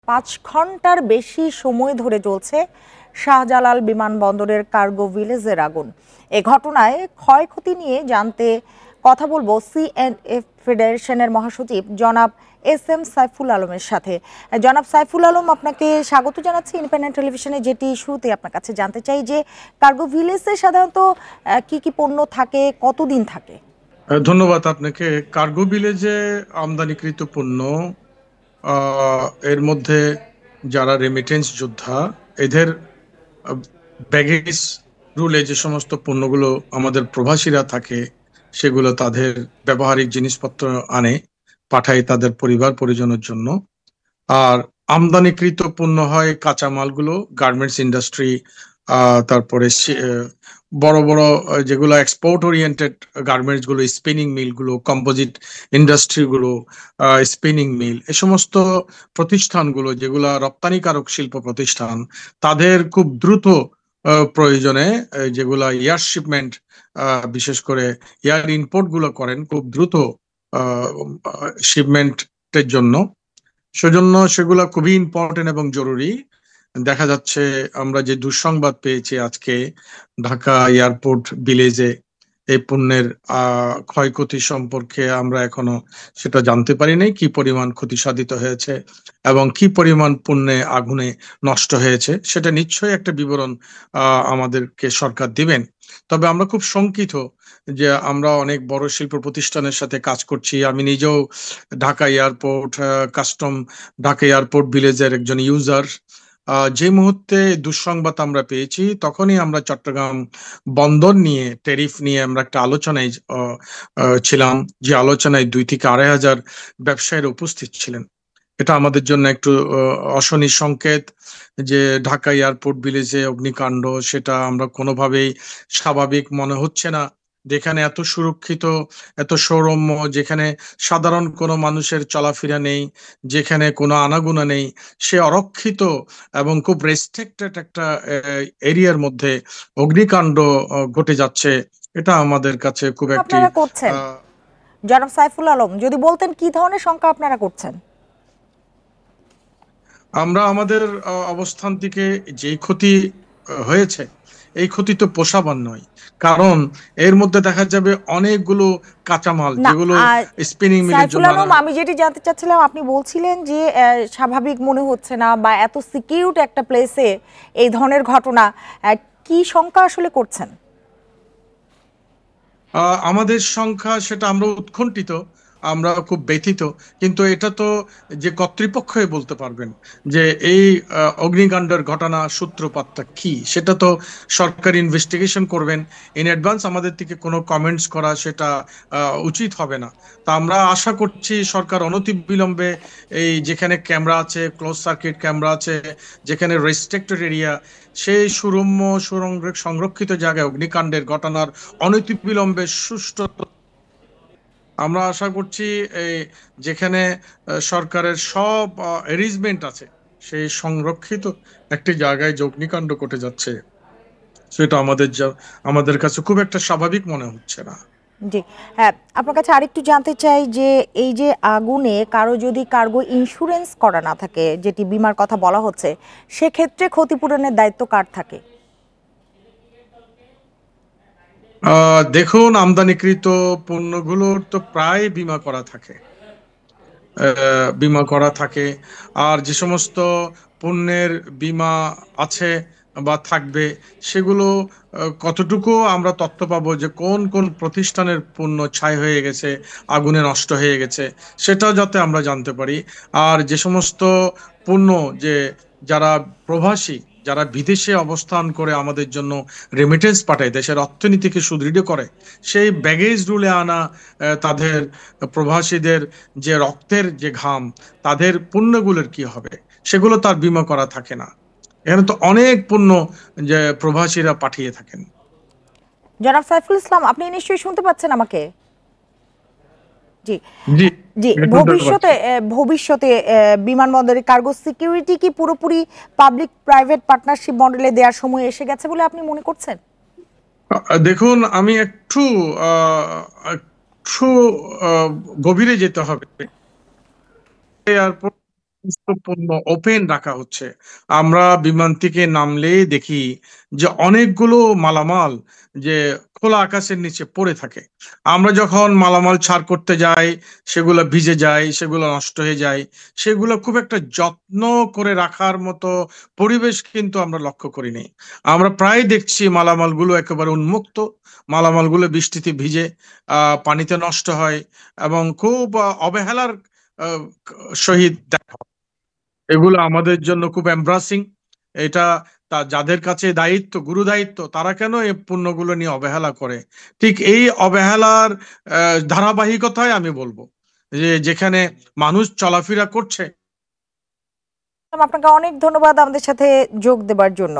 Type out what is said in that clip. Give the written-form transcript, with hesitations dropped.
5 ঘন্টার বেশি সময় ধরে চলছে শাহজালাল বিমানবন্দরের কার্গো ভিলেজের আগুন। এ ঘটনায় ক্ষয়ক্ষতি নিয়ে জানতে কথা বলবো সিএনএফ ফেডারেশনের মহাসচিব জনাব এস.এম. সাইফুল আলমের সাথে। জনাব সাইফুল আলম, আপনাকে স্বাগত জানাচ্ছি ইন্ডিপেন্ডেন্ট টেলিভিশনে। যেটি শুরুতে আপনার কাছে জানতে চাই যে কার্গো ভিলেজে সাধারণত কি কি পণ্য থাকে, কতদিন থাকে? ধন্যবাদ আপনাকে। কার্গো ভিলেজে আমদানিকৃত পণ্য, এর মধ্যে যারা রেমিটেন্স যোদ্ধা, এদের ব্যাগেজ রুলে যে সমস্ত পণ্যগুলো আমাদের প্রবাসীরা থাকে, সেগুলো তাদের ব্যবহারিক জিনিসপত্র আনে, পাঠায় তাদের পরিবার পরিজনের জন্য। আর আমদানিকৃত পণ্য হয় কাঁচামালগুলো, গার্মেন্টস ইন্ডাস্ট্রি, তারপরে বড় বড় যেগুলো এক্সপোর্ট ওরিয়েন্টেড গার্মেন্টস গুলো, স্পিনিং মিল গুলো, কম্পোজিট ইন্ডাস্ট্রি গুলো, স্পিনিং মিল, এ সমস্ত প্রতিষ্ঠানগুলো যেগুলা রপ্তানিকারক শিল্প প্রতিষ্ঠান, তাদের খুব দ্রুত প্রয়োজনে যেগুলা এয়ার শিপমেন্ট, বিশেষ করে এয়ার ইম্পোর্ট গুলো করেন খুব দ্রুত শিপমেন্টের জন্য, সেজন্য সেগুলো খুবই ইম্পর্টেন্ট এবং জরুরি। দেখা যাচ্ছে আমরা যে দুঃসংবাদ পেয়েছি আজকে, ঢাকা এয়ারপোর্ট ভিলেজে এই পণ্যের ক্ষয়ক্ষতি সম্পর্কে আমরা এখনো সেটা জানতে পারি নাই, কি পরিমাণ ক্ষতি সাধিত হয়েছে এবং কি পরিমাণ পণ্যে আগুনে নষ্ট হয়েছে। সেটা নিশ্চয়ই একটা বিবরণ আমাদেরকে সরকার দিবেন। তবে আমরা খুব শঙ্কিত যে আমরা অনেক বড় শিল্প প্রতিষ্ঠানের সাথে কাজ করছি। আমি নিজেও ঢাকা এয়ারপোর্ট ঢাকা এয়ারপোর্ট ভিলেজের একজন ইউজার। যে মুহূর্তে দুঃসংবাদ আমরা পেয়েছি, তখনই আমরা চট্টগ্রাম বন্দর নিয়ে, ট্যারিফ নিয়ে আমরা একটা আলোচনায় ছিলাম, যে আলোচনায় 2 থেকে 2,500 ব্যবসায়ীরা উপস্থিত ছিলেন। এটা আমাদের জন্য একটু অশনি সংকেত যে ঢাকা এয়ারপোর্ট ভিলেজে অগ্নিকাণ্ড, সেটা আমরা কোনোভাবেই স্বাভাবিক মনে হচ্ছে না। যেখানে এত সুরক্ষিত, এত সৌরম্য, যেখানে সাধারণ কোনো মানুষের চলাফেরা নেই, যেখানে কোনো আনাগোনা নেই, সে অরক্ষিত এবং খুব রেস্ট্রিক্টেড একটা এরিয়ার মধ্যে অগ্নিকাণ্ড ঘটে যাচ্ছে। এটা আমাদের কাছে খুব একটি আপনারা করছেন জনাব সাইফুল আলম, যদি বলতেন কি ধরনের শঙ্কা আপনারা করছেন? আমরা আমাদের অবস্থান থেকে যে ক্ষতি হয়েছে, এই ক্ষতি তো পোষাবার নয়। কারণ এর মধ্যে দেখা যাবে অনেকগুলো কাঁচামাল না, যেগুলো স্পিনিং মিলের সাইফুল জন্য আলম, আমি যেটি জানতে চাচ্ছিলাম, আপনি বলছিলেন যে স্বাভাবিক মনে হচ্ছে না বা এত সিকিউরড একটা প্লেসে এই ধরনের ঘটনা, কি শঙ্কা আসলে করছেন? আমাদের সংখ্যা, সেটা আমরা উৎকণ্ঠিত, আমরা খুব ব্যথিত। কিন্তু এটা তো যে কর্তৃপক্ষই বলতে পারবেন যে এই অগ্নিকাণ্ডের ঘটনা সূত্রপাতটা কি, সেটা তো সরকার ইনভেস্টিগেশন করবেন। ইন অ্যাডভান্স আমাদের থেকে কোনো কমেন্টস করা সেটা উচিত হবে না। তা আমরা আশা করছি সরকার অনতিবিলম্বে এই যেখানে ক্যামেরা আছে, ক্লোজ সার্কিট ক্যামেরা আছে, যেখানে রেস্ট্রিক্টেড এরিয়া, সেই সুরম্য সংরক্ষিত জায়গায় অগ্নিকাণ্ডের ঘটনার অনতিবিলম্বে সুষ্ঠু, আমরা আশা করছি এই যেখানে সরকারের সব অ্যারেঞ্জমেন্ট আছে, সেই সংরক্ষিত একটি জায়গায় যে অগ্নিকাণ্ড ঘটে যাচ্ছে, সেটা আমাদের কাছে খুব একটা স্বাভাবিক মনে হচ্ছে না। জি, হ্যাঁ, আপনার কাছে আরেকটু জানতে চাই যে এই যে আগুনে কারো যদি কার্গো ইন্স্যুরেন্স করা না থাকে, যেটি বিমার কথা বলা হচ্ছে, সেক্ষেত্রে ক্ষতিপূরণের দায়িত্ব কার থাকে? দেখুন, আমদানিকৃত পণ্যগুলোর তো প্রায় বীমা করা থাকে। আর যে সমস্ত পণ্যের বীমা আছে বা থাকবে, সেগুলো কতটুকু আমরা তথ্য পাবো যে কোন কোন প্রতিষ্ঠানের পণ্য ছাই হয়ে গেছে, আগুনে নষ্ট হয়ে গেছে, সেটাও যাতে আমরা জানতে পারি। আর যে সমস্ত পণ্য, যে যারা প্রবাসী, যারা বিদেশে অবস্থান করে আমাদের জন্য রেমিটেন্স পাঠায়, দেশের অর্থনীতিকে সুদৃঢ় করে, সেই ব্যাগেজ রুলে আনা তাদের প্রবাসীদের যে রক্তের যে ঘাম, তাদের পণ্যগুলোর কি হবে, সেগুলো তার বীমা করা থাকে না। এখানে তো অনেক পণ্য যে প্রবাসীরা পাঠিয়ে থাকেন। জনাব সাইফুল ইসলাম, আপনি নিশ্চয়ই শুনতে পাচ্ছেন আমাকে? জি, জি, জি। ভবিষ্যতে বিমানবন্দরে কার্গো সিকিউরিটি কি পুরোপুরি পাবলিক প্রাইভেট পার্টনারশিপ মডেলে দেওয়ার সময় এসে গেছে বলে আপনি মনে করছেন? দেখুন, আমি একটু গভীরে যেতে হবে। এয়ারপোর্ট পণ্য ওপেন রাখা হচ্ছে। আমরা বিমান থেকে নামলেই দেখি যে অনেকগুলো মালামাল যে খোলা আকাশের নিচে পড়ে থাকে। আমরা যখন মালামাল ছাড় করতে যাই, সেগুলো ভিজে যায়, সেগুলো নষ্ট হয়ে যায়। সেগুলো খুব একটা যত্ন করে রাখার মতো পরিবেশ কিন্তু আমরা লক্ষ্য করিনি। আমরা প্রায় দেখছি মালামালগুলো একেবারে উন্মুক্ত। মালামালগুলো বৃষ্টিতে ভিজে পানিতে নষ্ট হয় এবং খুব অবহেলার আহ, সহিত এগুলো আমাদের জন্য খুব এম্বারাসিং। এটা যাদের কাছে দায়িত্ব, গুরু দায়িত্ব, তারা কেন এই পণ্যগুলো নিয়ে অবহেলা করে? ঠিক এই অবহেলার ধারাবাহিকতায় আমি বলবো যে যেখানে মানুষ চলাফেরা করছে। আপনাকে অনেক ধন্যবাদ আমাদের সাথে যোগ দেবার জন্য।